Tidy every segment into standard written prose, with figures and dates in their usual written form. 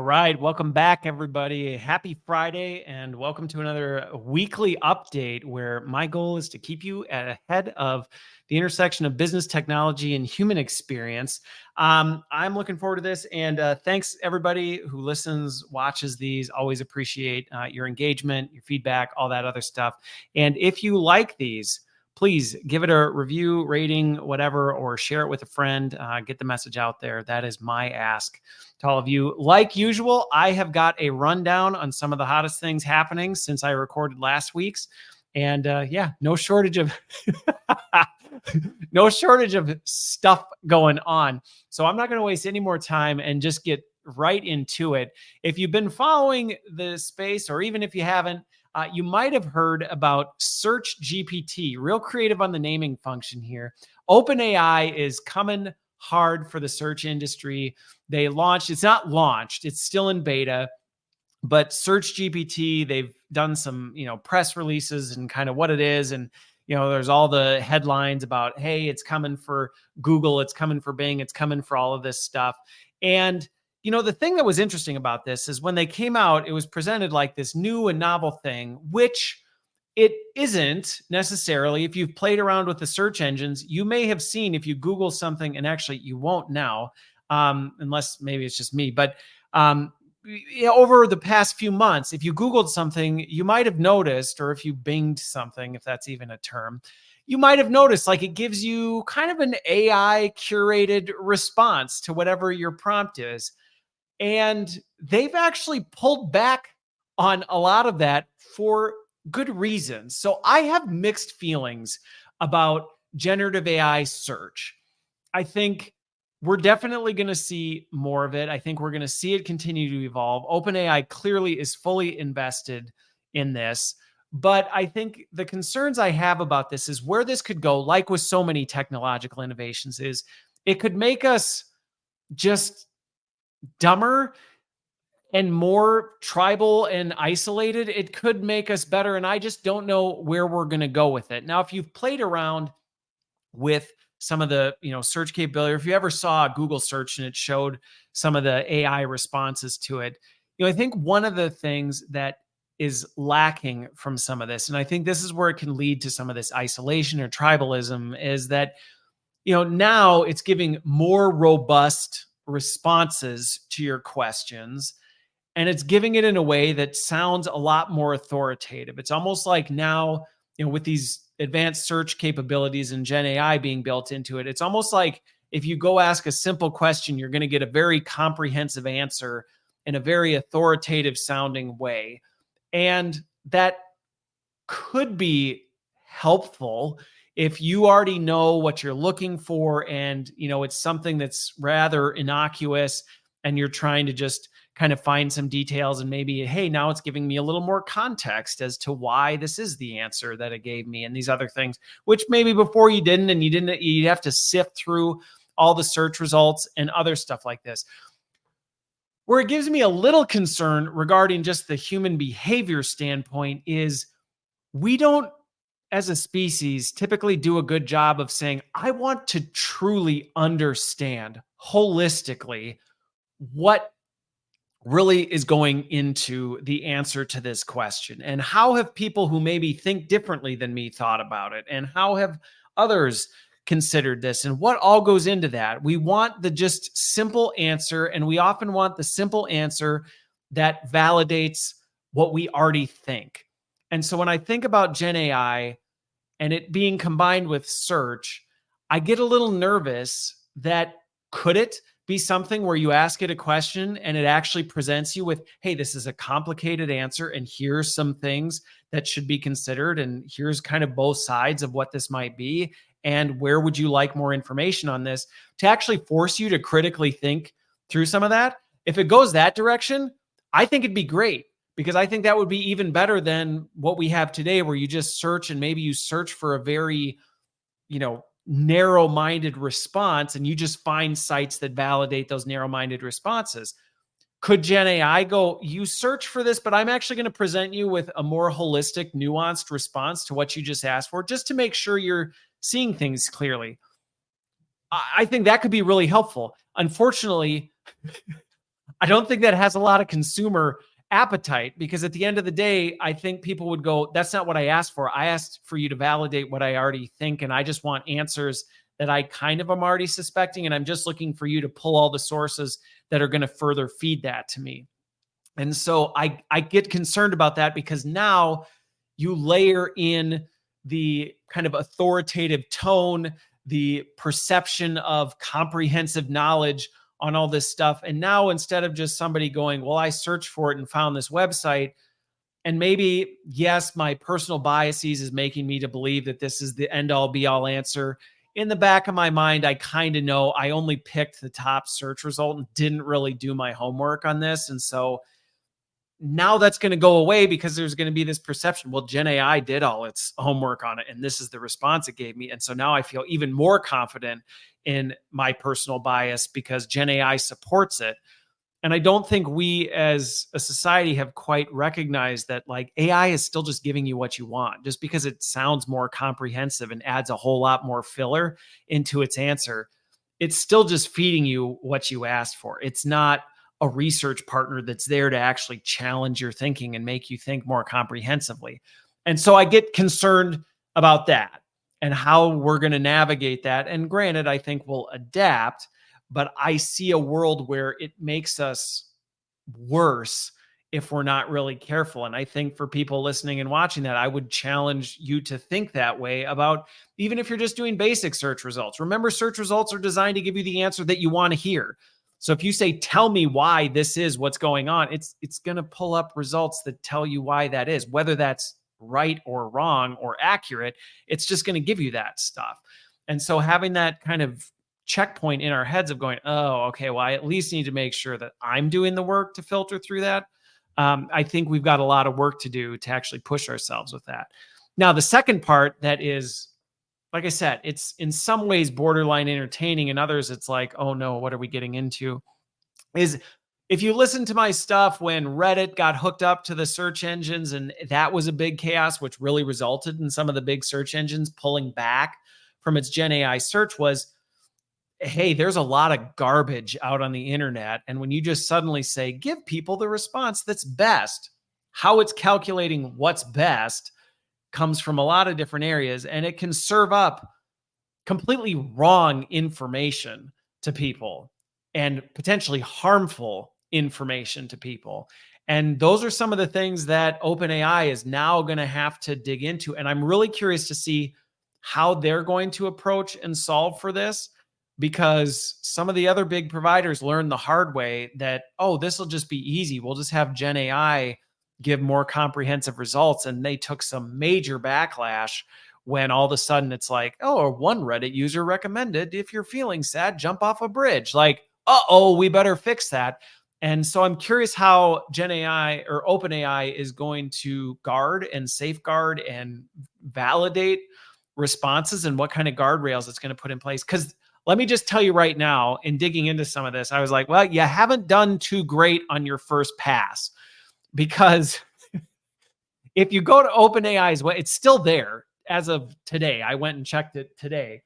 right. Welcome back, everybody. Happy Friday, and welcome to another weekly update where my goal is to keep you ahead of the intersection of business technology and human experience. I'm looking forward to this, and thanks everybody who listens, watches these. Always appreciate your engagement, your feedback, all that other stuff. And if you like these, please give it a review, rating, whatever, or share it with a friend. Get the message out there. That is my ask to all of you. Like usual, I have got a rundown on some of the hottest things happening since I recorded last week's. And no shortage of no shortage of stuff going on. So I'm not going to waste any more time and just get right into it. If you've been following the space, or even if you haven't, you might have heard about SearchGPT, real creative on the naming function here. OpenAI is coming hard for the search industry. They launched, it's not launched, it's still in beta, but SearchGPT, they've done some, press releases and kind of what it is. And, there's all the headlines about, hey, it's coming for Google, it's coming for Bing, it's coming for all of this stuff. And the thing that was interesting about this is when they came out, it was presented like this new and novel thing, which it isn't necessarily. If you've played around with the search engines, you may have seen if you Google something, and actually you won't now, unless maybe it's just me, but over the past few months, if you Googled something, you might have noticed, or if you Binged something, if that's even a term, you might have noticed like it gives you kind of an AI curated response to whatever your prompt is. And they've actually pulled back on a lot of that for good reasons. So I have mixed feelings about generative AI search. I think we're definitely going to see more of it. I think we're going to see it continue to evolve. OpenAI clearly is fully invested in this. But I think the concerns I have about this is where this could go, like with so many technological innovations, is it could make us just dumber and more tribal and isolated. It could make us better. And I just don't know where we're going to go with it. Now, if you've played around with some of the, search capability, or if you ever saw a Google search and it showed some of the AI responses to it, I think one of the things that is lacking from some of this, and I think this is where it can lead to some of this isolation or tribalism, is that, now it's giving more robust responses to your questions, and it's giving it in a way that sounds a lot more authoritative. It's almost like now, with these advanced search capabilities and Gen AI being built into it, it's almost like if you go ask a simple question, you're going to get a very comprehensive answer in a very authoritative sounding way. And that could be helpful if you already know what you're looking for, and it's something that's rather innocuous, and you're trying to just kind of find some details, and maybe, hey, now it's giving me a little more context as to why this is the answer that it gave me, and these other things, which maybe before you didn't, and you'd have to sift through all the search results and other stuff like this. Where it gives me a little concern regarding just the human behavior standpoint is we don't, as a species, typically do a good job of saying, I want to truly understand holistically what really is going into the answer to this question. And how have people who maybe think differently than me thought about it? And how have others considered this? And what all goes into that? We want the just simple answer, and we often want the simple answer that validates what we already think. And so when I think about Gen AI and it being combined with search, I get a little nervous that could it be something where you ask it a question and it actually presents you with, hey, this is a complicated answer, and here's some things that should be considered, and here's kind of both sides of what this might be, and where would you like more information on this, to actually force you to critically think through some of that. If it goes that direction, I think it'd be great, because I think that would be even better than what we have today, where you just search and maybe you search for a very, narrow-minded response, and you just find sites that validate those narrow-minded responses. Could Gen AI go, you search for this, but I'm actually going to present you with a more holistic, nuanced response to what you just asked for, just to make sure you're seeing things clearly? I think that could be really helpful. Unfortunately, I don't think that has a lot of consumer appetite, because at the end of the day, I think people would go, that's not what I asked for. I asked for you to validate what I already think. And I just want answers that I kind of am already suspecting. And I'm just looking for you to pull all the sources that are going to further feed that to me. And so I get concerned about that, because now you layer in the kind of authoritative tone, the perception of comprehensive knowledge on all this stuff. And now, instead of just somebody going, well, I searched for it and found this website, and maybe, yes, my personal biases is making me to believe that this is the end all be all answer. In the back of my mind, I kind of know I only picked the top search result and didn't really do my homework on this. And so now that's going to go away, because there's going to be this perception, well, Gen AI did all its homework on it, and this is the response it gave me. And so now I feel even more confident in my personal bias because Gen AI supports it. And I don't think we as a society have quite recognized that, like, AI is still just giving you what you want. Just because it sounds more comprehensive and adds a whole lot more filler into its answer, it's still just feeding you what you asked for. It's not a research partner that's there to actually challenge your thinking and make you think more comprehensively. And so I get concerned about that and how we're going to navigate that. And granted, I think we'll adapt, but I see a world where it makes us worse if we're not really careful. And I think for people listening and watching that, I would challenge you to think that way about, even if you're just doing basic search results. Remember, search results are designed to give you the answer that you want to hear. So if you say, tell me why this is what's going on, it's going to pull up results that tell you why that is, whether that's right or wrong or accurate. It's just going to give you that stuff. And so having that kind of checkpoint in our heads of going, oh, okay, well, I at least need to make sure that I'm doing the work to filter through that. I think we've got a lot of work to do to actually push ourselves with that. Now, the second part that is, like I said, it's in some ways borderline entertaining. In others, it's like, oh no, what are we getting into? Is if you listen to my stuff when Reddit got hooked up to the search engines, and that was a big chaos, which really resulted in some of the big search engines pulling back from its Gen AI search, was, hey, there's a lot of garbage out on the internet. And when you just suddenly say, give people the response that's best, how it's calculating what's best comes from a lot of different areas, and it can serve up completely wrong information to people and potentially harmful information to people. And those are some of the things that OpenAI is now going to have to dig into. And I'm really curious to see how they're going to approach and solve for this, because some of the other big providers learned the hard way that, oh, this will just be easy. We'll just have Gen AI give more comprehensive results. And they took some major backlash when all of a sudden it's like, oh, one Reddit user recommended, if you're feeling sad, jump off a bridge. Like, uh-oh, we better fix that. And so I'm curious how Gen AI or OpenAI is going to guard and safeguard and validate responses, and what kind of guardrails it's going to put in place. Because let me just tell you right now, in digging into some of this, I was like, well, you haven't done too great on your first pass. Because if you go to OpenAI's way, it's still there as of today. I went and checked it today.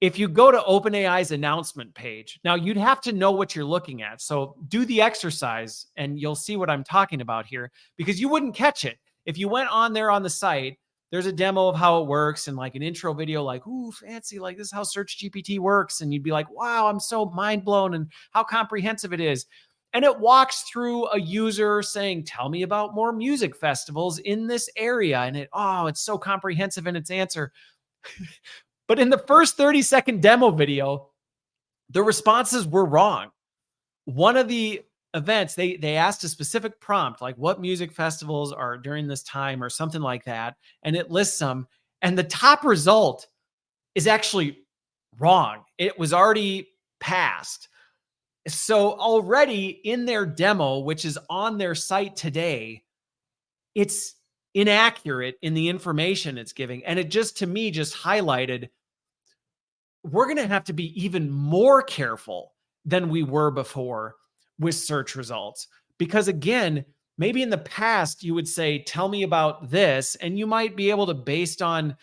If you go to OpenAI's announcement page, now you'd have to know what you're looking at. So do the exercise and you'll see what I'm talking about here, because you wouldn't catch it. If you went on there on the site, there's a demo of how it works and like an intro video, like, ooh, fancy, like this is how SearchGPT works. And you'd be like, wow, I'm so mind blown and how comprehensive it is. And it walks through a user saying, tell me about more music festivals in this area. And it's so comprehensive in its answer. But in the first 30-second demo video, the responses were wrong. One of the events, they asked a specific prompt, like what music festivals are during this time or something like that. And it lists them. And the top result is actually wrong. It was already passed. So already in their demo, which is on their site today, it's inaccurate in the information it's giving. And it just, to me, just highlighted, we're going to have to be even more careful than we were before with search results. Because again, maybe in the past you would say, tell me about this. And you might be able to, based on,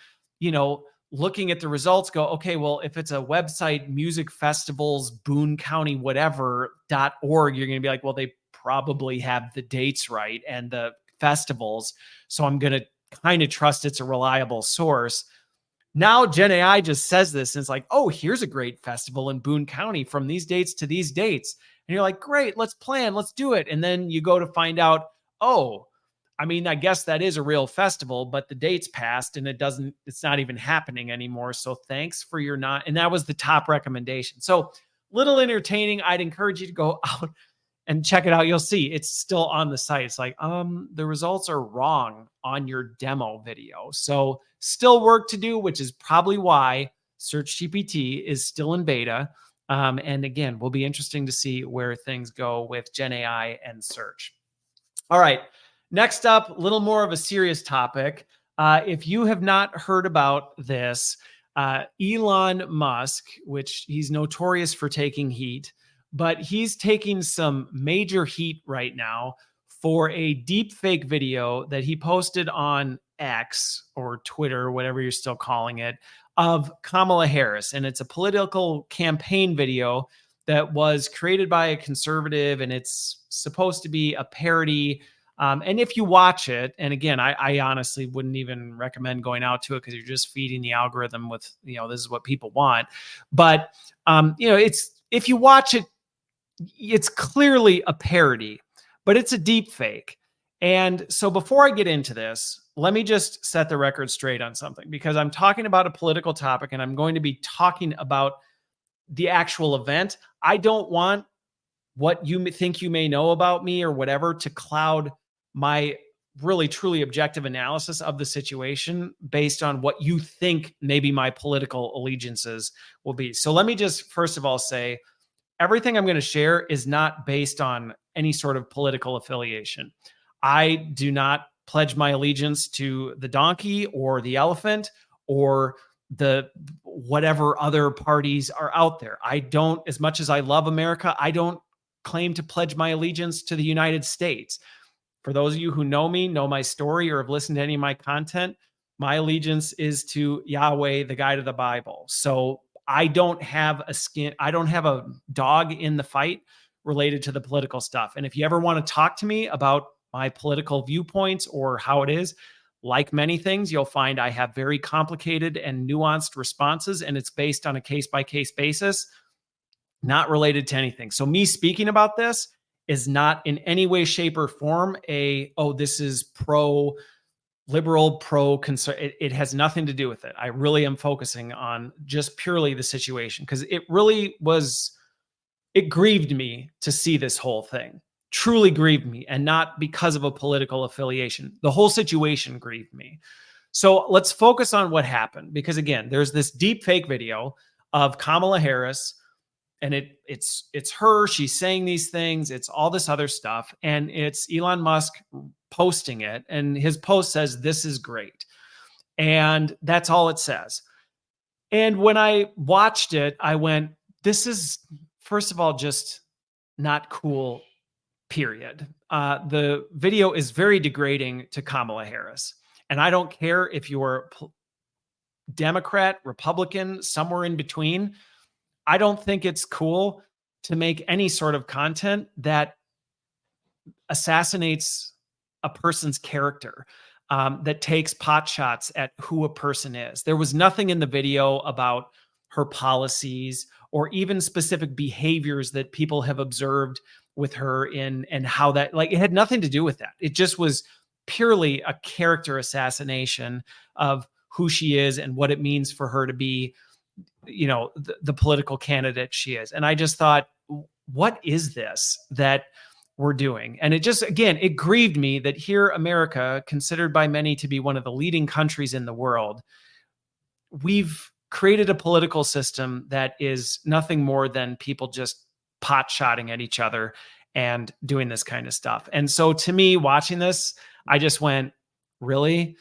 looking at the results go, okay, well, if it's a website, music festivals, Boone County, whatever.org, you're going to be like, well, they probably have the dates right and the festivals. So I'm going to kind of trust it's a reliable source. Now Gen AI just says this and it's like, oh, here's a great festival in Boone County from these dates to these dates. And you're like, great, let's plan, let's do it. And then you go to find out, oh, I mean, I guess that is a real festival, but the date's passed and it's not even happening anymore. So thanks for your not. And that was the top recommendation. So little entertaining. I'd encourage you to go out and check it out. You'll see it's still on the site. It's like, the results are wrong on your demo video. So still work to do, which is probably why SearchGPT is still in beta. And again, will be interesting to see where things go with Gen AI and search. All right. Next up, a little more of a serious topic. If you have not heard about this, Elon Musk, which he's notorious for taking heat, but he's taking some major heat right now for a deepfake video that he posted on X or Twitter, whatever you're still calling it, of Kamala Harris. And it's a political campaign video that was created by a conservative, and it's supposed to be a parody. And if you watch it, and again, I honestly wouldn't even recommend going out to it because you're just feeding the algorithm with, this is what people want. But, if you watch it, it's clearly a parody, but it's a deep fake. And so before I get into this, let me just set the record straight on something, because I'm talking about a political topic and I'm going to be talking about the actual event. I don't want what you think you may know about me or whatever to cloud my really truly objective analysis of the situation based on what you think maybe my political allegiances will be. So let me just first of all say, everything I'm going to share is not based on any sort of political affiliation. I do not pledge my allegiance to the donkey or the elephant or the whatever other parties are out there. I don't, as much as I love America, I don't claim to pledge my allegiance to the United States. For those of you who know me, know my story, or have listened to any of my content, my allegiance is to Yahweh, the guide of the Bible. So I don't have a dog in the fight related to the political stuff. And if you ever want to talk to me about my political viewpoints or how it is, like many things, you'll find I have very complicated and nuanced responses, and it's based on a case-by-case basis, not related to anything. So me speaking about this is not in any way, shape, or form this is pro-liberal, pro-conservative. It has nothing to do with it. I really am focusing on just purely the situation, because it grieved me to see this whole thing. Truly grieved me, and not because of a political affiliation. The whole situation grieved me. So let's focus on what happened, because again, there's this deep fake video of Kamala Harris, and it's her, she's saying these things, it's all this other stuff, and it's Elon Musk posting it, and his post says, "This is great." And that's all it says. And when I watched it, I went, this is, first of all, just not cool, period. The video is very degrading to Kamala Harris. And I don't care if you're Democrat, Republican, somewhere in between. I don't think it's cool to make any sort of content that assassinates a person's character, that takes pot shots at who a person is. There was nothing in the video about her policies or even specific behaviors that people have observed with her and how that, it had nothing to do with that. It just was purely a character assassination of who she is and what it means for her to be, the political candidate she is. And I just thought, what is this that we're doing? And it just, again, it grieved me that here, America, considered by many to be one of the leading countries in the world, we've created a political system that is nothing more than people just pot-shotting at each other and doing this kind of stuff. And so to me, watching this, I just went, really?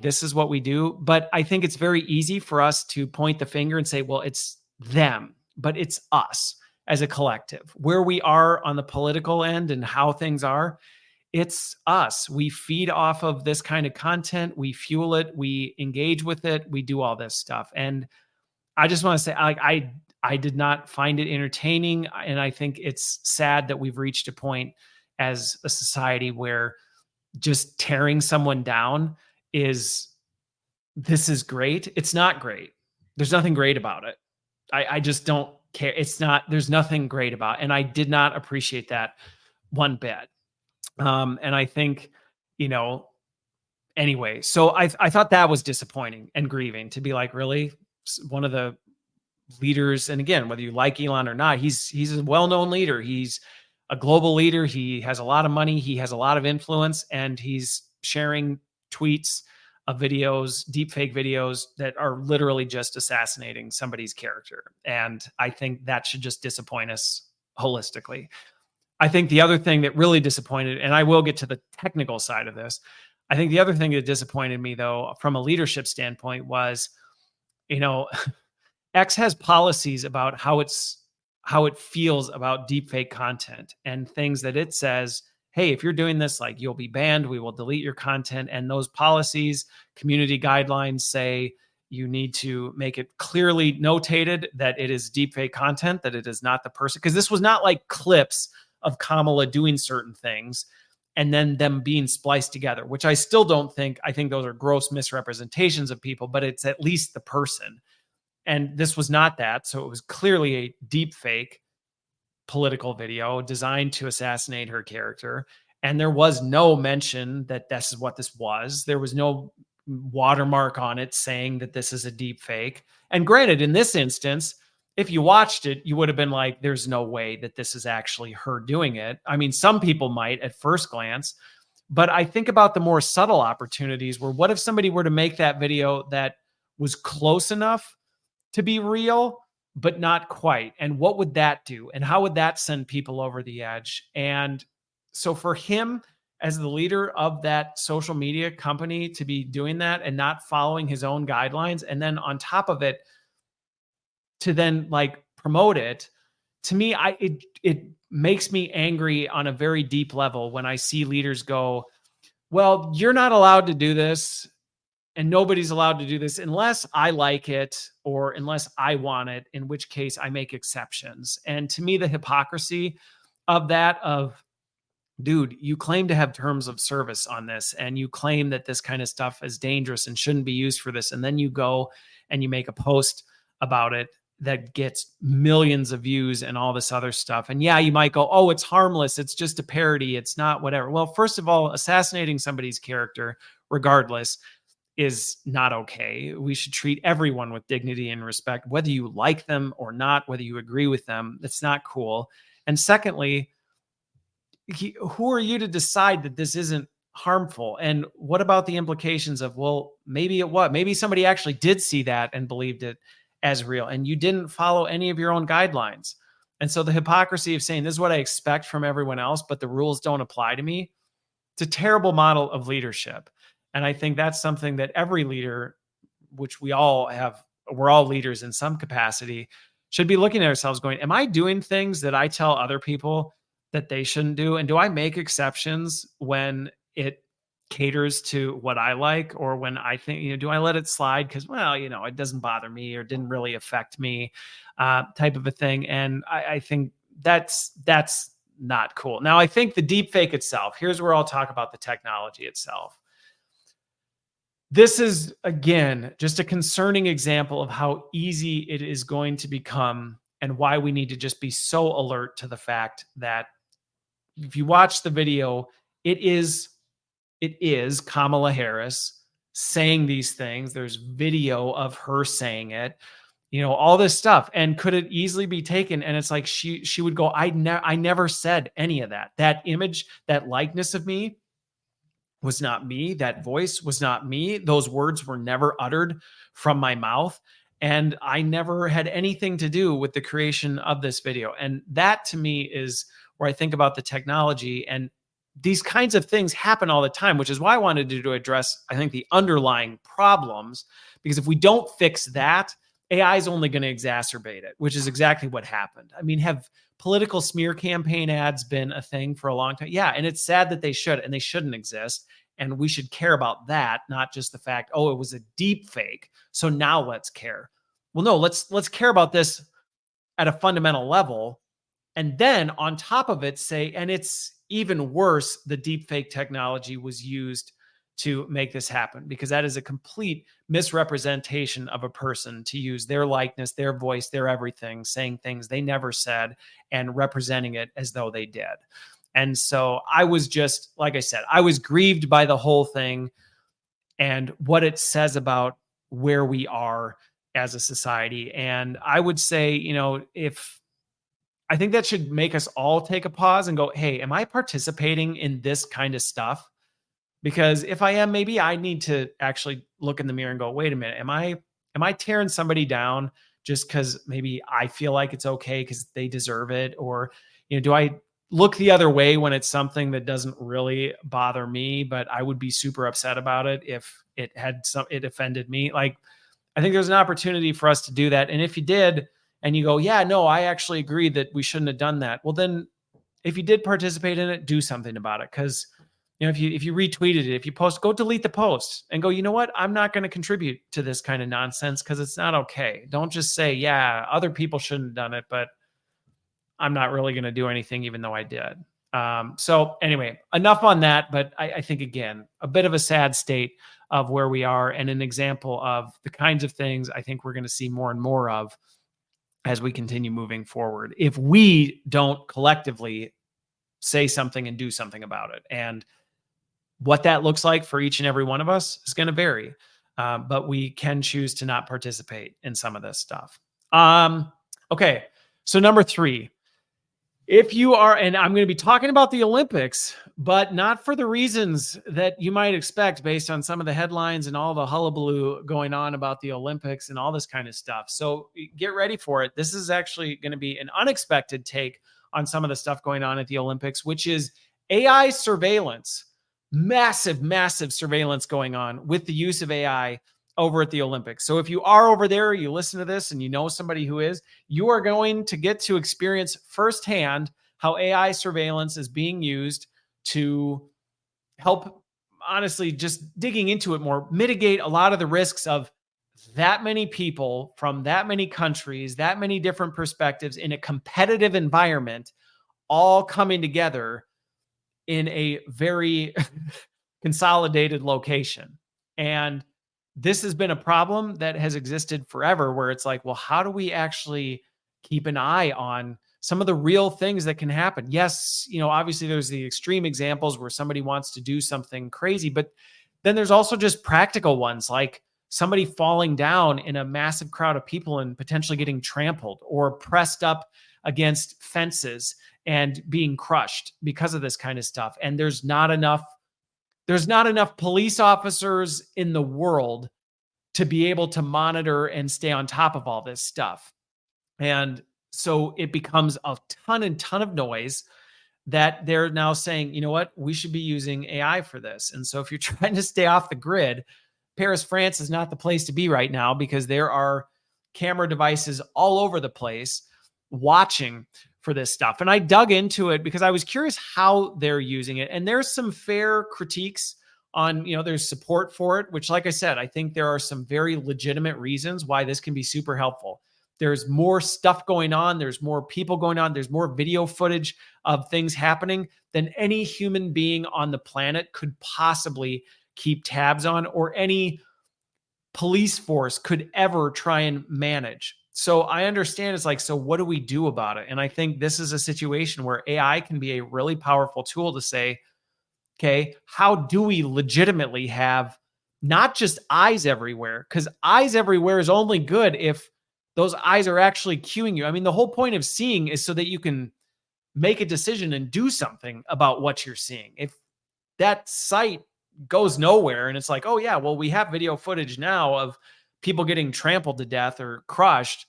This is what we do? But I think it's very easy for us to point the finger and say, well, it's them, but it's us as a collective. Where we are on the political end and how things are, it's us. We feed off of this kind of content. We fuel it. We engage with it. We do all this stuff. And I just want to say, I did not find it entertaining. And I think it's sad that we've reached a point as a society where just tearing someone down this is great. It's not great. There's nothing great about it. I just don't care. There's nothing great about it. And I did not appreciate that one bit. And I think, anyway, so I thought that was disappointing and grieving to be like, really, one of the leaders. And again, whether you like Elon or not, he's a well-known leader. He's a global leader. He has a lot of money. He has a lot of influence, and he's sharing tweets of videos, deepfake videos that are literally just assassinating somebody's character. And I think that should just disappoint us holistically. I think the other thing that really disappointed, and I will get to the technical side of this, I think the other thing that disappointed me, though, from a leadership standpoint was, X has policies about how it feels about deepfake content and things that it says, hey, if you're doing this, like, you'll be banned, we will delete your content. And those policies, community guidelines say you need to make it clearly notated that it is deepfake content, that it is not the person. Because this was not like clips of Kamala doing certain things and then them being spliced together, which I still don't think. I think those are gross misrepresentations of people, but it's at least the person. And this was not that. So it was clearly a deepfake political video designed to assassinate her character. And there was no mention that this is what this was. There was no watermark on it saying that this is a deepfake. And granted, in this instance, if you watched it, you would have been like, there's no way that this is actually her doing it. I mean, some people might at first glance, but I think about the more subtle opportunities where what if somebody were to make that video that was close enough to be real, but not quite? And what would that do? And how would that send people over the edge? And so for him as the leader of that social media company to be doing that and not following his own guidelines, and then on top of it, to then like promote it, to me, it makes me angry on a very deep level when I see leaders go, well, you're not allowed to do this, and nobody's allowed to do this unless I like it or unless I want it, in which case I make exceptions. And to me, the hypocrisy of that, of, dude, you claim to have terms of service on this, and you claim that this kind of stuff is dangerous and shouldn't be used for this. And then you go and you make a post about it that gets millions of views and all this other stuff. And yeah, you might go, oh, it's harmless. It's just a parody. It's not whatever. Well, first of all, assassinating somebody's character, regardless, is not okay. We should treat everyone with dignity and respect, whether you like them or not, whether you agree with them. It's not cool. And secondly, who are you to decide that this isn't harmful? And what about the implications of, well, maybe it was, maybe somebody actually did see that and believed it as real, and you didn't follow any of your own guidelines. And so the hypocrisy of saying, this is what I expect from everyone else, but the rules don't apply to me, it's a terrible model of leadership. And I think that's something that every leader, which we're all leaders in some capacity, should be looking at ourselves going, am I doing things that I tell other people that they shouldn't do? And do I make exceptions when it caters to what I like, or when I think, do I let it slide because, well, it doesn't bother me or didn't really affect me, type of a thing. And I think that's not cool. Now, I think the deepfake itself, here's where I'll talk about the technology itself. This is, again, just a concerning example of how easy it is going to become, and why we need to just be so alert to the fact that if you watch the video, it is Kamala Harris saying these things. There's video of her saying it, all this stuff. And could it easily be taken? And it's like, she would go, I never said any of that. That image, that likeness of me was not me. That voice was not me. Those words were never uttered from my mouth. And I never had anything to do with the creation of this video. And that, to me, is where I think about the technology. And these kinds of things happen all the time, which is why I wanted to address, I think, the underlying problems, because if we don't fix that, AI is only going to exacerbate it, which is exactly what happened. I mean, have political smear campaign ads been a thing for a long time? Yeah. And it's sad that they should, and they shouldn't exist. And we should care about that, not just the fact, oh, it was a deep fake, so now let's care. Well, no, let's care about this at a fundamental level. And then on top of it, say, and it's even worse, the deep fake technology was used to make this happen, because that is a complete misrepresentation of a person, to use their likeness, their voice, their everything, saying things they never said and representing it as though they did. And so I was just, like I said, I was grieved by the whole thing and what it says about where we are as a society. And I would say, if I think that should make us all take a pause and go, hey, am I participating in this kind of stuff? Because if I am, maybe I need to actually look in the mirror and go, wait a minute, am I tearing somebody down just because maybe I feel like it's okay because they deserve it? Or, do I look the other way when it's something that doesn't really bother me, but I would be super upset about it if it offended me? Like, I think there's an opportunity for us to do that. And if you did, and you go, yeah, no, I actually agree that we shouldn't have done that. Well, then if you did participate in it, do something about it. Because, if you retweeted it, if you post, go delete the post and go, you know what? I'm not going to contribute to this kind of nonsense because it's not okay. Don't just say, yeah, other people shouldn't have done it, but I'm not really going to do anything even though I did. So anyway, enough on that. But I think, again, a bit of a sad state of where we are, and an example of the kinds of things I think we're going to see more and more of as we continue moving forward, if we don't collectively say something and do something about it. And what that looks like for each and every one of us is going to vary. But we can choose to not participate in some of this stuff. Okay. So number 3, if you are, and I'm going to be talking about the Olympics, but not for the reasons that you might expect based on some of the headlines and all the hullabaloo going on about the Olympics and all this kind of stuff. So get ready for it. This is actually going to be an unexpected take on some of the stuff going on at the Olympics, which is AI surveillance. Massive, massive surveillance going on with the use of AI over at the Olympics. So if you are over there, you listen to this and you know somebody who is, you are going to get to experience firsthand how AI surveillance is being used to help, honestly, just digging into it more, mitigate a lot of the risks of that many people from that many countries, that many different perspectives in a competitive environment, all coming together in a very consolidated location. And this has been a problem that has existed forever, where it's like, well, how do we actually keep an eye on some of the real things that can happen? Yes, obviously there's the extreme examples where somebody wants to do something crazy, but then there's also just practical ones, like somebody falling down in a massive crowd of people and potentially getting trampled or pressed up against fences and being crushed because of this kind of stuff. And there's not enough police officers in the world to be able to monitor and stay on top of all this stuff. And so it becomes a ton of noise that they're now saying, you know what, we should be using AI for this. And so if you're trying to stay off the grid, Paris, France is not the place to be right now, because there are camera devices all over the place watching for this stuff. And I dug into it because I was curious how they're using it. And there's some fair critiques on, there's support for it, which, like I said, I think there are some very legitimate reasons why this can be super helpful. There's more stuff going on. There's more people going on. There's more video footage of things happening than any human being on the planet could possibly keep tabs on, or any police force could ever try and manage. So I understand it's like, so what do we do about it? And I think this is a situation where AI can be a really powerful tool to say, okay, how do we legitimately have not just eyes everywhere? Because eyes everywhere is only good if those eyes are actually cueing you. I mean, the whole point of seeing is so that you can make a decision and do something about what you're seeing. If that sight goes nowhere and it's like, oh yeah, well, we have video footage now of people getting trampled to death or crushed.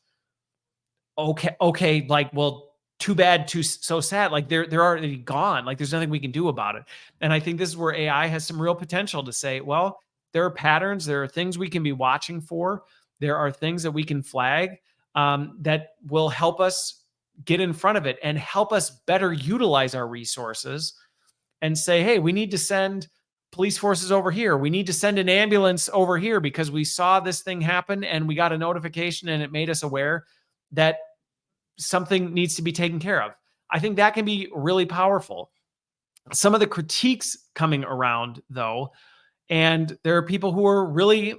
Okay, like, well, too bad, so sad. Like they're already gone. Like there's nothing we can do about it. And I think this is where AI has some real potential to say, well, there are patterns, there are things we can be watching for, there are things that we can flag that will help us get in front of it and help us better utilize our resources and say, hey, we need to send police forces over here. We need to send an ambulance over here because we saw this thing happen and we got a notification and it made us aware that something needs to be taken care of. I think that can be really powerful. Some of the critiques coming around, though, and there are people who are really,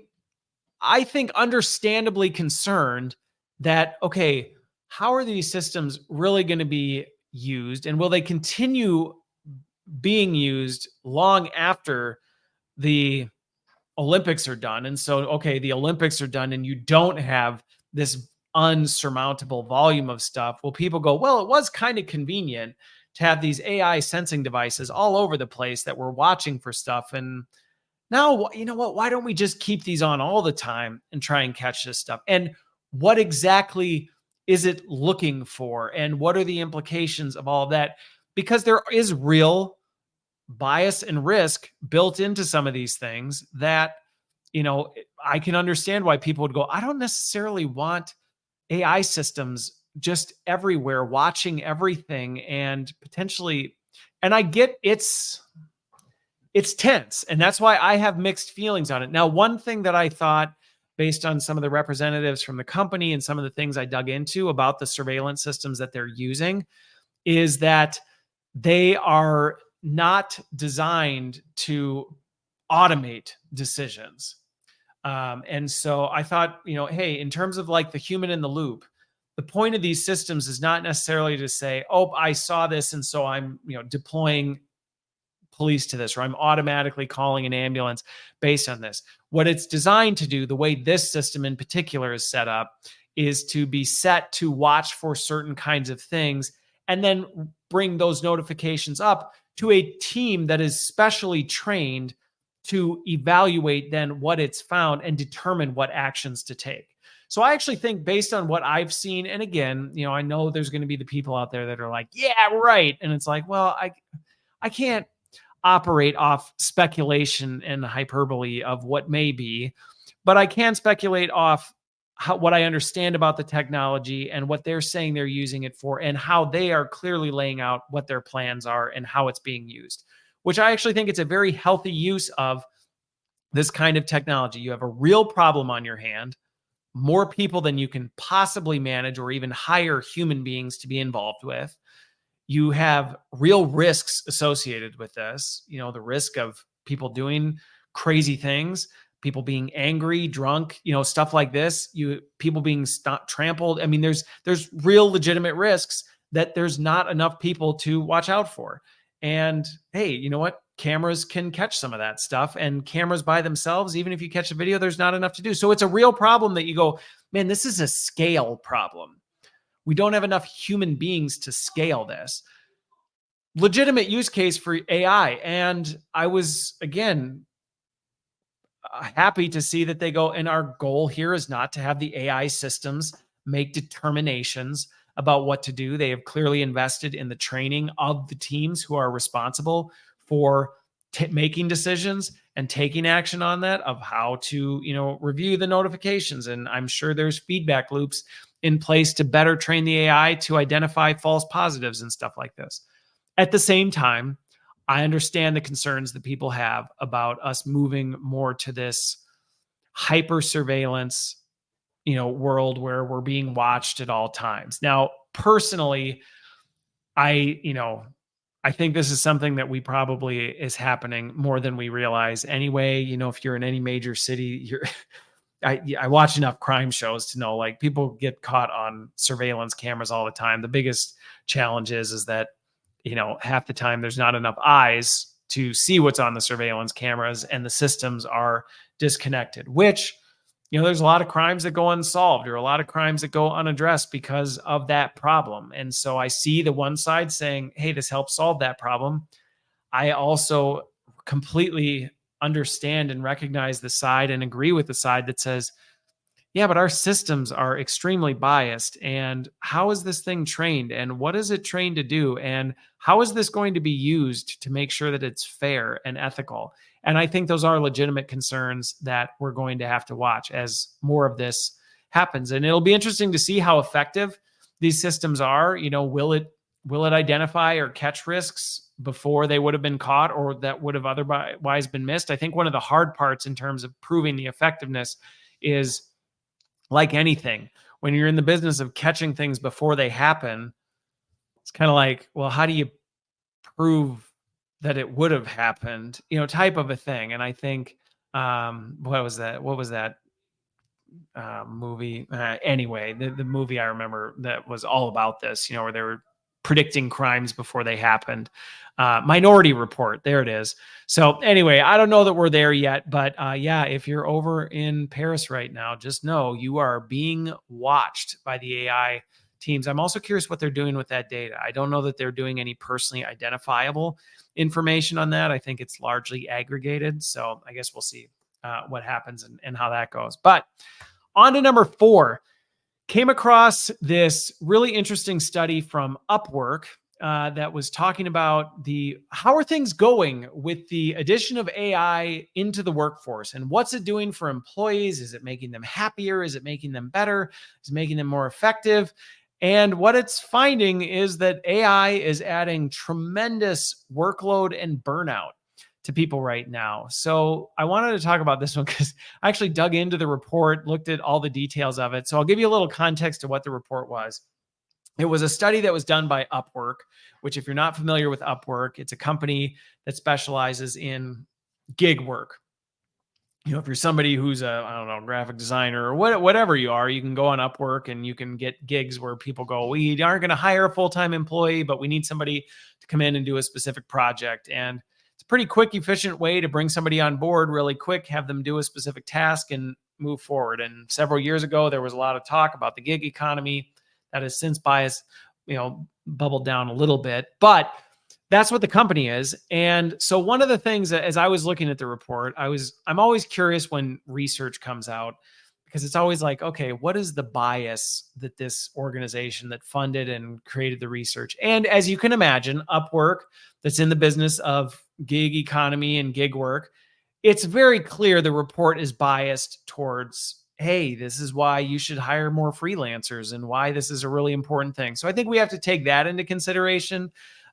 I think, understandably concerned that, okay, how are these systems really going to be used? And will they continue being used long after the Olympics are done? And so, okay, the Olympics are done and you don't have this unsurmountable volume of stuff. Well, people go, well, it was kind of convenient to have these AI sensing devices all over the place that were watching for stuff. And now, you know what? Why don't we just keep these on all the time and try and catch this stuff? And what exactly is it looking for? And what are the implications of all of that? Because there is real bias and risk built into some of these things that, I can understand why people would go, I don't necessarily want AI systems just everywhere watching everything and potentially, and I get it's tense. And that's why I have mixed feelings on it. Now, one thing that I thought, based on some of the representatives from the company and some of the things I dug into about the surveillance systems that they're using, is that they are not designed to automate decisions. And so I thought, hey, in terms of like the human in the loop, the point of these systems is not necessarily to say, oh, I saw this, and so I'm, deploying police to this, or I'm automatically calling an ambulance based on this. What it's designed to do, the way this system in particular is set up, is to be set to watch for certain kinds of things and then bring those notifications up to a team that is specially trained to evaluate then what it's found and determine what actions to take. So I actually think, based on what I've seen, and again, I know there's going to be the people out there that are like, yeah, right. And it's like, well, I can't operate off speculation and hyperbole of what may be, but I can speculate off what I understand about the technology and what they're saying they're using it for, and how they are clearly laying out what their plans are and how it's being used, which I actually think it's a very healthy use of this kind of technology. You have a real problem on your hand, more people than you can possibly manage or even hire human beings to be involved with. You have real risks associated with this, the risk of people doing crazy things, people being angry, drunk, stuff like this, people being trampled. I mean, there's real legitimate risks that there's not enough people to watch out for. And hey, you know what? Cameras can catch some of that stuff, and cameras by themselves, even if you catch a video, there's not enough to do. So it's a real problem that you go, man, this is a scale problem. We don't have enough human beings to scale this. Legitimate use case for AI. And I was, again, happy to see that they go, and our goal here is not to have the AI systems make determinations about what to do. They have clearly invested in the training of the teams who are responsible for making decisions and taking action on that, of how to, review the notifications. And I'm sure there's feedback loops in place to better train the AI to identify false positives and stuff like this. At the same time, I understand the concerns that people have about us moving more to this hyper surveillance, world where we're being watched at all times. Now, personally, I think this is something that we probably is happening more than we realize anyway. If you're in any major city, I watch enough crime shows to know, like, people get caught on surveillance cameras all the time. The biggest challenge is that, half the time there's not enough eyes to see what's on the surveillance cameras, and the systems are disconnected, which, there's a lot of crimes that go unsolved, or a lot of crimes that go unaddressed because of that problem. And so I see the one side saying, hey, this helps solve that problem. I also completely understand and recognize the side and agree with the side that says, yeah, but our systems are extremely biased. And how is this thing trained? And what is it trained to do? And how is this going to be used to make sure that it's fair and ethical? And I think those are legitimate concerns that we're going to have to watch as more of this happens. And it'll be interesting to see how effective these systems are, will it identify or catch risks before they would have been caught or that would have otherwise been missed? I think one of the hard parts in terms of proving the effectiveness is, like anything, when you're in the business of catching things before they happen, it's kind of like, well, how do you prove that it would have happened, type of a thing. And I think, what was that movie? Anyway, the movie I remember that was all about this, where they were predicting crimes before they happened. Minority Report. There it is. So anyway, I don't know that we're there yet, but yeah, if you're over in Paris right now, just know you are being watched by the AI teams. I'm also curious what they're doing with that data. I don't know that they're doing any personally identifiable information on that. I think it's largely aggregated. So I guess we'll see what happens and how that goes. But on to number 4. Came across this really interesting study from Upwork that was talking about how are things going with the addition of AI into the workforce and what's it doing for employees? Is it making them happier? Is it making them better? Is it making them more effective? And what it's finding is that AI is adding tremendous workload and burnout to people right now. So I wanted to talk about this one because I actually dug into the report, looked at all the details of it. So I'll give you a little context to what the report was. It was a study that was done by Upwork, which, if you're not familiar with Upwork, it's a company that specializes in gig work. If you're somebody who's a graphic designer or whatever you are, you can go on Upwork and you can get gigs where people go, we aren't going to hire a full-time employee, but we need somebody to come in and do a specific project. And it's a pretty quick, efficient way to bring somebody on board really quick, have them do a specific task and move forward. And several years ago, there was a lot of talk about the gig economy that has since bubbled down a little bit, but that's what the company is. And so one of the things that, as I was looking at the report, I'm always curious when research comes out, because it's always like, okay, what is the bias that this organization that funded and created the research? And as you can imagine, Upwork, that's in the business of gig economy and gig work, it's very clear the report is biased towards, hey, this is why you should hire more freelancers and why this is a really important thing. So I think we have to take that into consideration.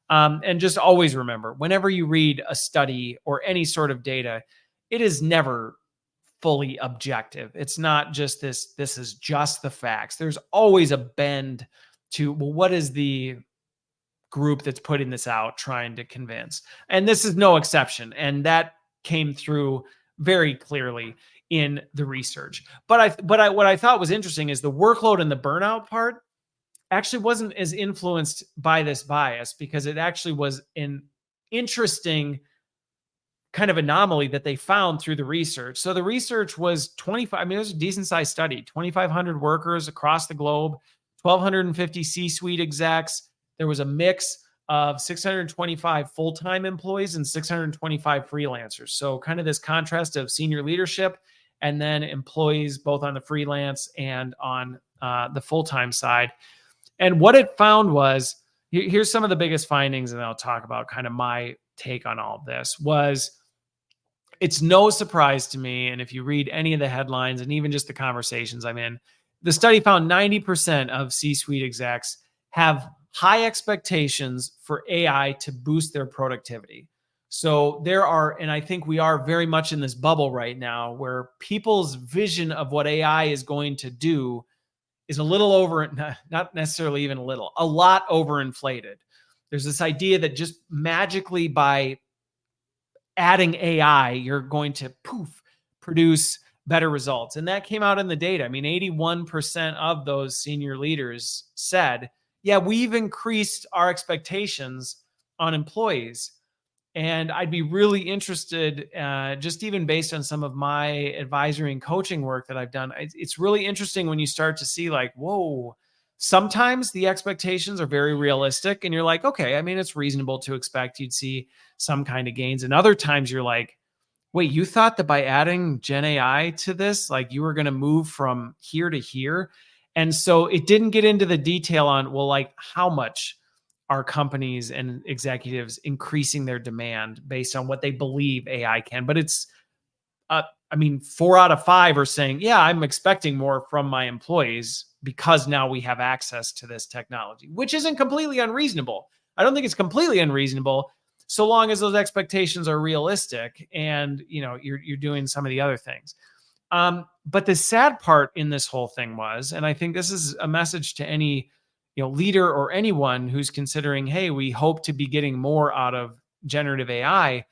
And just always remember, whenever you read a study or any sort of data, it is never fully objective. It's not just this is just the facts. There's always a bend to, well, what is the group that's putting this out trying to convince? And this is no exception. And that came through very clearly in the research. But what I thought was interesting is the workload and the burnout part actually wasn't as influenced by this bias, because it actually was an interesting kind of anomaly that they found through the research. So the research was 25, it was a decent sized study, 2,500 workers across the globe, 1,250 C-suite execs. There was a mix of 625 full-time employees and 625 freelancers. So kind of this contrast of senior leadership and then employees both on the freelance and on the full-time side. And what it found was, here's some of the biggest findings, and I'll talk about kind of my take on all of this, was it's no surprise to me, and if you read any of the headlines and even just the conversations I'm in, the study found 90% of C-suite execs have high expectations for AI to boost their productivity. So there are, and I think we are very much in this bubble right now where people's vision of what AI is going to do is a little not necessarily even a lot overinflated. There's this idea that just magically by adding AI, you're going to produce better results. And that came out in the data. I mean, 81% of those senior leaders said, yeah, we've increased our expectations on employees. And I'd be really interested, just even based on some of my advisory and coaching work that I've done, it's really interesting when you start to see like, whoa, sometimes the expectations are very realistic and you're like, okay, I mean, it's reasonable to expect you'd see some kind of gains. And other times you're like, wait, you thought that by adding Gen AI to this, like you were going to move from here to here. And so it didn't get into the detail on, well, like how much are companies and executives increasing their demand based on what they believe AI can. But it's, 4 out of 5 are saying, yeah, I'm expecting more from my employees. because now we have access to this technology, which isn't completely unreasonable. I don't think it's completely unreasonable so long as those expectations are realistic and you're doing some of the other things. But the sad part in this whole thing was, and I think this is a message to any leader or anyone who's considering, hey, we hope to be getting more out of generative AI.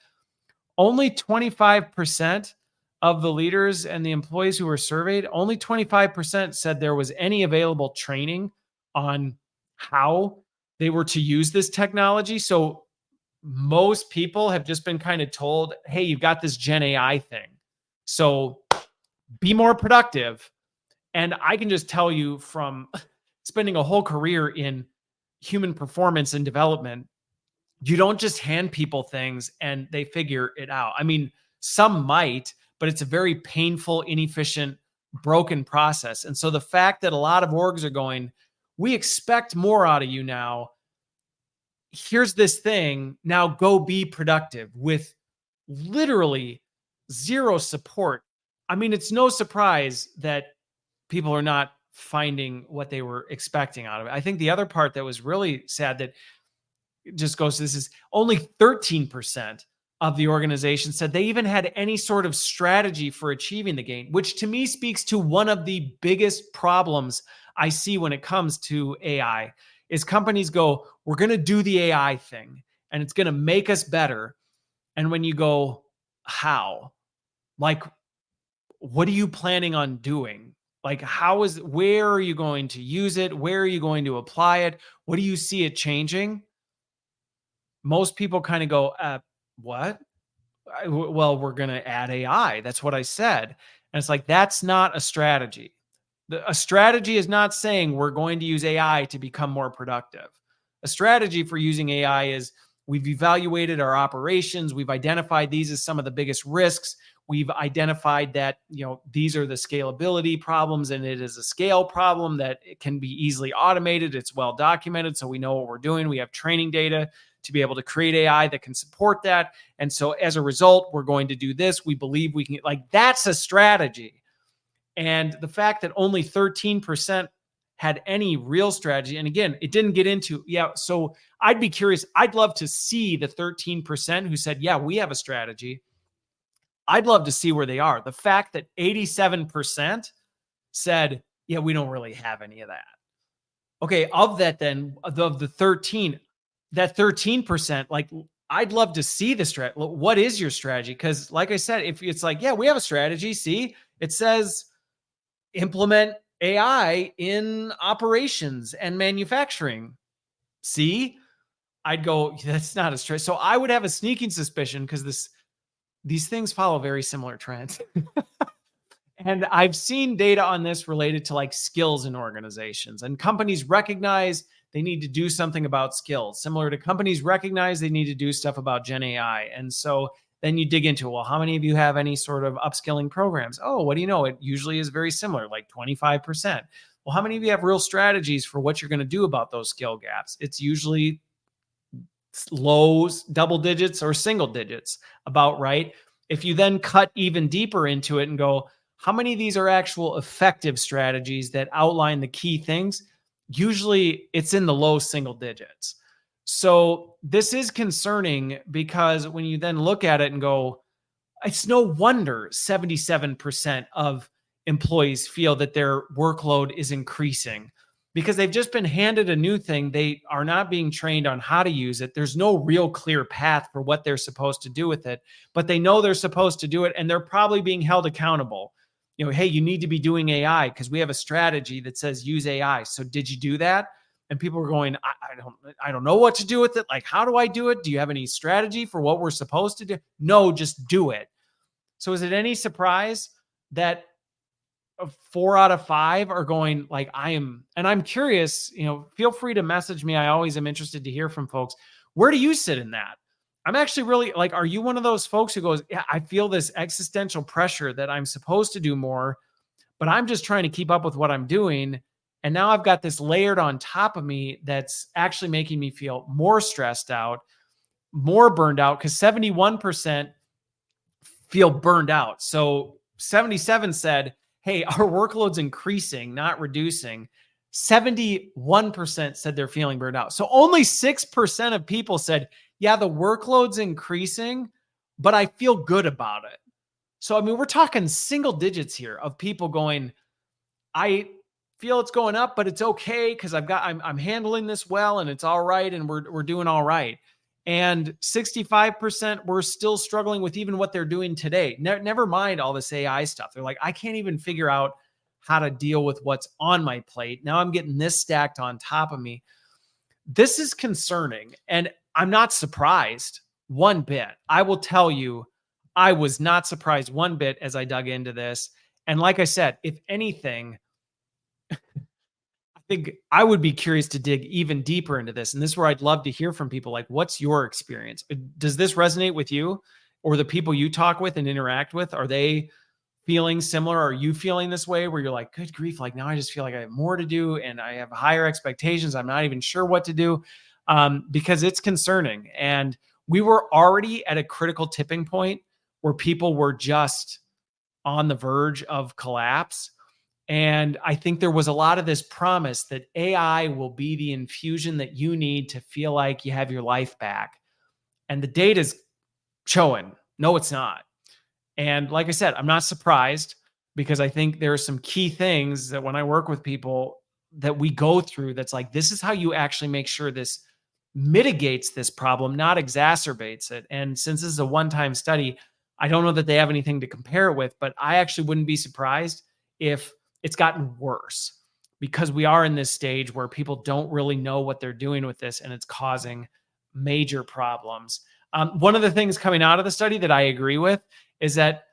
Only 25% of the leaders and the employees who were surveyed, only 25% said there was any available training on how they were to use this technology. So most people have just been kind of told, hey, you've got this Gen AI thing, so be more productive. And I can just tell you from spending a whole career in human performance and development, you don't just hand people things and they figure it out. I mean, some might, but it's a very painful, inefficient, broken process. And so the fact that a lot of orgs are going, we expect more out of you now. Here's this thing. Now go be productive, with literally zero support. I mean, it's no surprise that people are not finding what they were expecting out of it. I think the other part that was really sad that just goes to this is only 13% of the organization said they even had any sort of strategy for achieving the gain, which to me speaks to one of the biggest problems I see when it comes to AI is companies go, we're going to do the AI thing and it's going to make us better. And when you go, how? Like, what are you planning on doing? Like, where are you going to use it? Where are you going to apply it? What do you see it changing? Most people kind of go, what? Well, we're going to add AI. That's what I said. And it's like, that's not a strategy. A strategy is not saying we're going to use AI to become more productive. A strategy for using AI is we've evaluated our operations. We've identified these as some of the biggest risks. We've identified that, these are the scalability problems, and it is a scale problem that it can be easily automated. It's well documented, so we know what we're doing. We have training data to be able to create AI that can support that. And so as a result, we're going to do this. We believe we can, that's a strategy. And the fact that only 13% had any real strategy, and again, it didn't get into, so I'd be curious. I'd love to see the 13% who said, yeah, we have a strategy. I'd love to see where they are. The fact that 87% said, yeah, we don't really have any of that. Okay, of that then, of the 13, that 13%, I'd love to see the strategy. What is your strategy? Because like I said, if it's like, yeah, we have a strategy. See, it says implement AI in operations and manufacturing. See, I'd go, that's not a strategy. So I would have a sneaking suspicion because these things follow very similar trends. And I've seen data on this related to skills in organizations, and companies recognize they need to do something about skills, similar to companies recognize they need to do stuff about Gen AI. And so then you dig into, well, how many of you have any sort of upskilling programs? Oh, what do you know? It usually is very similar, 25%. Well, how many of you have real strategies for what you're going to do about those skill gaps? It's usually low double digits or single digits, about right. If you then cut even deeper into it and go, how many of these are actual effective strategies that outline the key things? Usually it's in the low single digits. So this is concerning because when you then look at it and go, it's no wonder 77% of employees feel that their workload is increasing because they've just been handed a new thing. They are not being trained on how to use it. There's no real clear path for what they're supposed to do with it, but they know they're supposed to do it, and they're probably being held accountable. Hey, you need to be doing AI because we have a strategy that says use AI. So did you do that? And people are going, I don't know what to do with it. How do I do it? Do you have any strategy for what we're supposed to do? No, just do it. So is it any surprise that 4 out of 5 are going I am? And I'm curious, feel free to message me. I always am interested to hear from folks. Where do you sit in that? I'm actually really are you one of those folks who goes, yeah, I feel this existential pressure that I'm supposed to do more, but I'm just trying to keep up with what I'm doing. And now I've got this layered on top of me that's actually making me feel more stressed out, more burned out, because 71% feel burned out. So 77 said, hey, our workload's increasing, not reducing, 71% said they're feeling burned out. So only 6% of people said, yeah, the workload's increasing, but I feel good about it. So, I mean, we're talking single digits here of people going, I feel it's going up, but it's okay because I'm handling this well and it's all right and we're doing all right. And 65% were still struggling with even what they're doing today. Never mind all this AI stuff. They're like, I can't even figure out how to deal with what's on my plate. Now I'm getting this stacked on top of me. This is concerning, and I'm not surprised one bit. I will tell you, I was not surprised one bit as I dug into this. And like I said, if anything, I think I would be curious to dig even deeper into this. And this is where I'd love to hear from people. Like, what's your experience? Does this resonate with you or the people you talk with and interact with? Are they feeling similar? Are you feeling this way where you're like, good grief, like now I just feel like I have more to do and I have higher expectations. I'm not even sure what to do because it's concerning. And we were already at a critical tipping point where people were just on the verge of collapse. And I think there was a lot of this promise that AI will be the infusion that you need to feel like you have your life back. And the data's showing, no, it's not. And like I said, I'm not surprised because I think there are some key things that when I work with people that we go through that's like, this is how you actually make sure this mitigates this problem, not exacerbates it. And since this is a one-time study, I don't know that they have anything to compare it with, but I actually wouldn't be surprised if it's gotten worse because we are in this stage where people don't really know what they're doing with this and it's causing major problems. One of the things coming out of the study that I agree with is that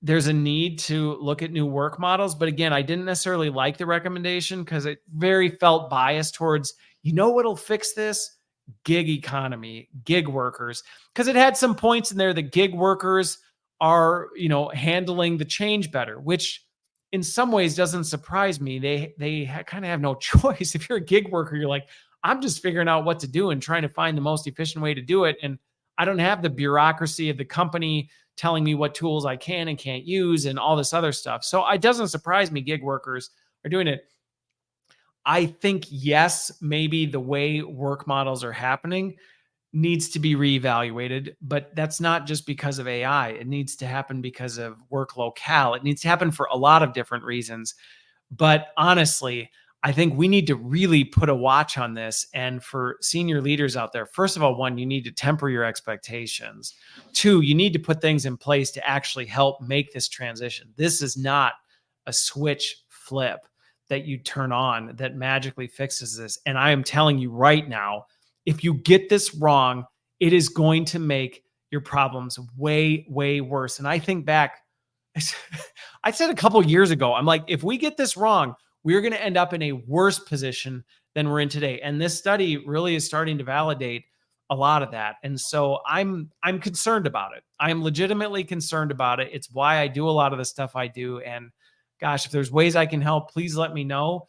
there's a need to look at new work models. But again, I didn't necessarily like the recommendation because it very felt biased towards, you know, what'll fix this? Gig economy, gig workers, because it had some points in there that gig workers are, you know, handling the change better, which in some ways doesn't surprise me. They kind of have no choice. If you're a gig worker, you're like, I'm just figuring out what to do and trying to find the most efficient way to do it. And I don't have the bureaucracy of the company telling me what tools I can and can't use and all this other stuff. So it doesn't surprise me gig workers are doing it. I think, yes, maybe the way work models are happening needs to be reevaluated, but that's not just because of AI. It needs to happen because of work locale. It needs to happen for a lot of different reasons. But honestly, I think we need to really put a watch on this. And for senior leaders out there, first of all, one, you need to temper your expectations. Two, you need to put things in place to actually help make this transition. This is not a switch flip that you turn on that magically fixes this. And I am telling you right now, if you get this wrong, it is going to make your problems way, way worse. And I think back, I said a couple of years ago, I'm like, if we get this wrong, we're going to end up in a worse position than we're in today. And this study really is starting to validate a lot of that. And so I'm concerned about it. I am legitimately concerned about it. It's why I do a lot of the stuff I do. And gosh, if there's ways I can help, please let me know,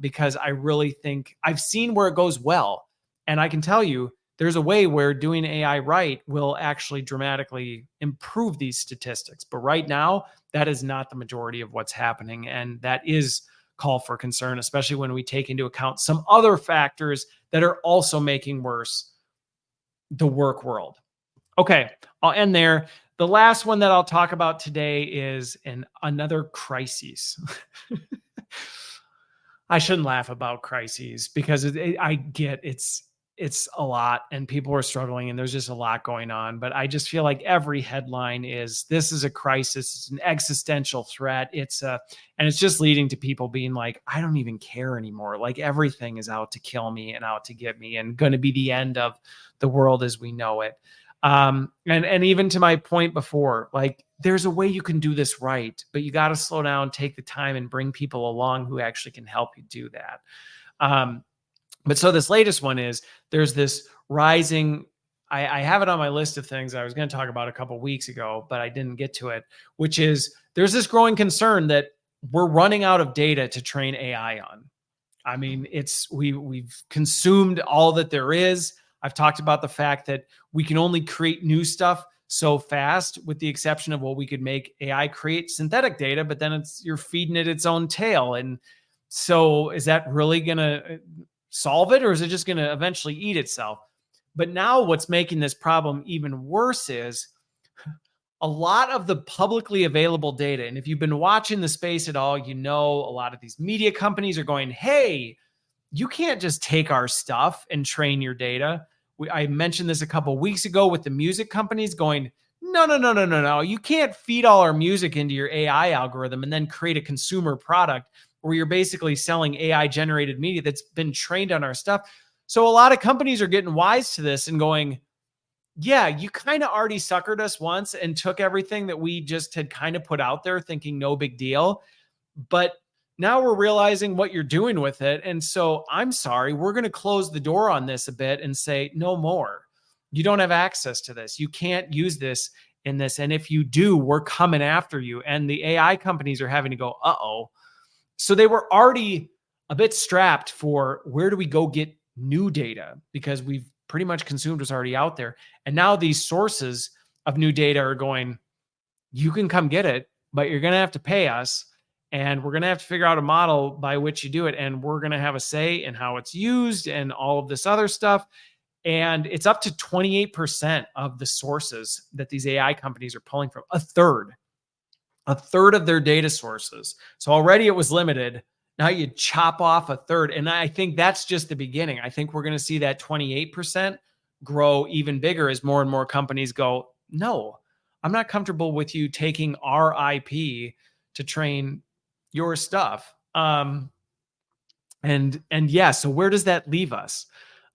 because I really think I've seen where it goes well. And I can tell you, there's a way where doing AI right will actually dramatically improve these statistics. But right now, that is not the majority of what's happening. And that is call for concern, especially when we take into account some other factors that are also making worse the work world. Okay, I'll end there. The last one that I'll talk about today is another crisis. I shouldn't laugh about crises because I get it's a lot and people are struggling and there's just a lot going on. But I just feel like every headline is, this is a crisis. It's an existential threat. And it's just leading to people being like, I don't even care anymore. Like everything is out to kill me and out to get me and going to be the end of the world as we know it. And even to my point before, like there's a way you can do this right, but you got to slow down, take the time and bring people along who actually can help you do that. But so this latest one is there's this rising, I have it on my list of things I was going to talk about a couple of weeks ago, but I didn't get to it, which is there's this growing concern that we're running out of data to train AI on. I mean, we've consumed all that there is. I've talked about the fact that we can only create new stuff so fast, with the exception of, well, we could make AI create synthetic data, but then you're feeding it its own tail. And so is that really going to solve it, or is it just going to eventually eat itself? But now what's making this problem even worse is a lot of the publicly available data. And if you've been watching the space at all, you know, a lot of these media companies are going, hey, you can't just take our stuff and train your data. I mentioned this a couple of weeks ago with the music companies going, no, no, no, no, no, no. You can't feed all our music into your AI algorithm and then create a consumer product where you're basically selling AI generated media that's been trained on our stuff. So a lot of companies are getting wise to this and going, yeah, you kind of already suckered us once and took everything that we just had kind of put out there thinking no big deal. But now we're realizing what you're doing with it. And so I'm sorry, we're going to close the door on this a bit and say no more. You don't have access to this. You can't use this in this. And if you do, we're coming after you. And the AI companies are having to go, uh-oh. So they were already a bit strapped for, where do we go get new data? Because we've pretty much consumed what's already out there. And now these sources of new data are going, you can come get it, but you're going to have to pay us. And we're going to have to figure out a model by which you do it. And we're going to have a say in how it's used and all of this other stuff. And it's up to 28% of the sources that these AI companies are pulling from, a third of their data sources. So already it was limited. Now you chop off a third. And I think that's just the beginning. I think we're going to see that 28% grow even bigger as more and more companies go, no, I'm not comfortable with you taking our IP to train your stuff. And yeah, so where does that leave us?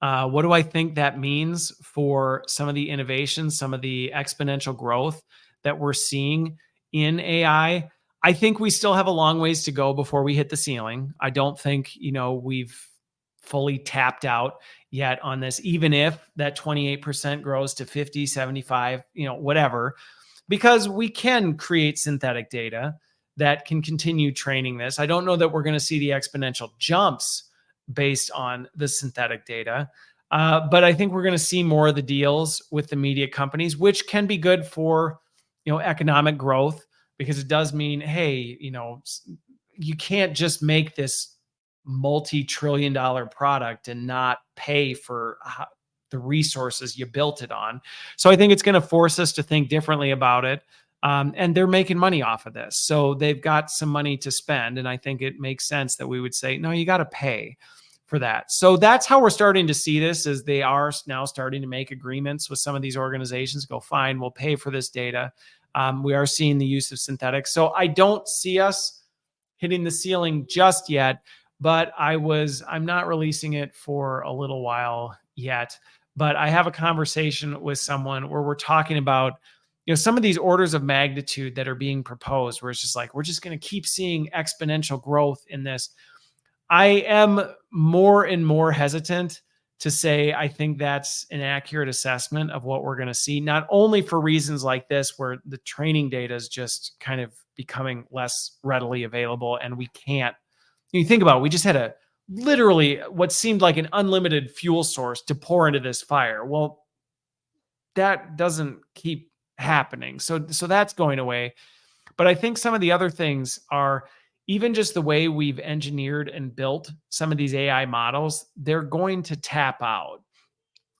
What do I think that means for some of the innovations, some of the exponential growth that we're seeing in AI? I think we still have a long ways to go before we hit the ceiling. I don't think, we've fully tapped out yet on this, even if that 28% grows to 50, 75, whatever, because we can create synthetic data that can continue training this. I don't know that we're going to see the exponential jumps based on the synthetic data. But I think we're going to see more of the deals with the media companies, which can be good for, economic growth, because it does mean, hey, you can't just make this multi-trillion-dollar product and not pay for the resources you built it on. So I think it's going to force us to think differently about it. And they're making money off of this. So they've got some money to spend. And I think it makes sense that we would say, no, you got to pay for that. So that's how we're starting to see this, is they are now starting to make agreements with some of these organizations, go, fine, we'll pay for this data. We are seeing the use of synthetics. So I don't see us hitting the ceiling just yet, but I'm not releasing it for a little while yet. But I have a conversation with someone where we're talking about, some of these orders of magnitude that are being proposed, where it's just like, we're just going to keep seeing exponential growth in this. I am more and more hesitant to say I think that's an accurate assessment of what we're going to see, not only for reasons like this, where the training data is just kind of becoming less readily available, and we can't, you think about it, we just had literally what seemed like an unlimited fuel source to pour into this fire. Well, that doesn't keep happening. So that's going away. But I think some of the other things are, even just the way we've engineered and built some of these AI models, they're going to tap out.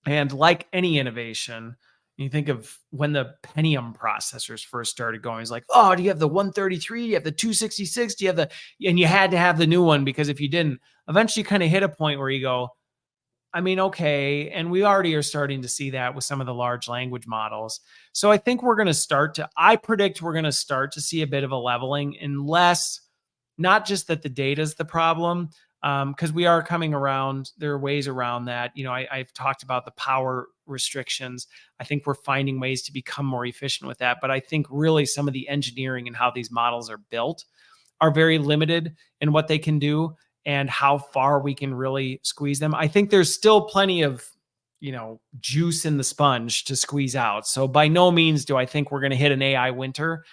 And like any innovation, you think of when the Pentium processors first started going, it's like, oh, do you have the 133? Do you have the 266? Do you have and you had to have the new one, because if you didn't, eventually you kind of hit a point where you go, I mean, okay. And we already are starting to see that with some of the large language models. So I think I predict we're going to start to see a bit of a leveling, unless, not just that the data is the problem, because we are coming around. There are ways around that. I've talked about the power restrictions. I think we're finding ways to become more efficient with that. But I think really some of the engineering and how these models are built are very limited in what they can do and how far we can really squeeze them. I think there's still plenty of, juice in the sponge to squeeze out. So by no means do I think we're going to hit an AI winter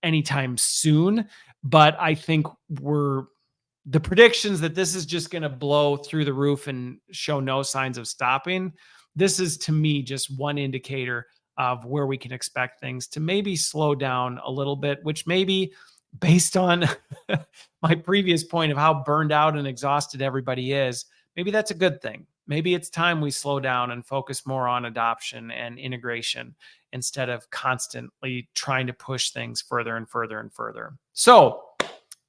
anytime soon. But I think the predictions that this is just going to blow through the roof and show no signs of stopping. This is, to me, just one indicator of where we can expect things to maybe slow down a little bit, which maybe based on my previous point of how burned out and exhausted everybody is, maybe that's a good thing. Maybe it's time we slow down and focus more on adoption and integration instead of constantly trying to push things further and further and further. So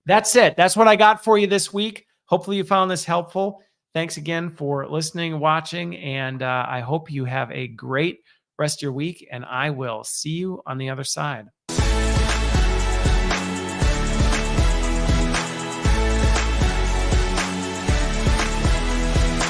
that's it. That's what I got for you this week. Hopefully you found this helpful. Thanks again for listening, watching, and I hope you have a great rest of your week, and I will see you on the other side.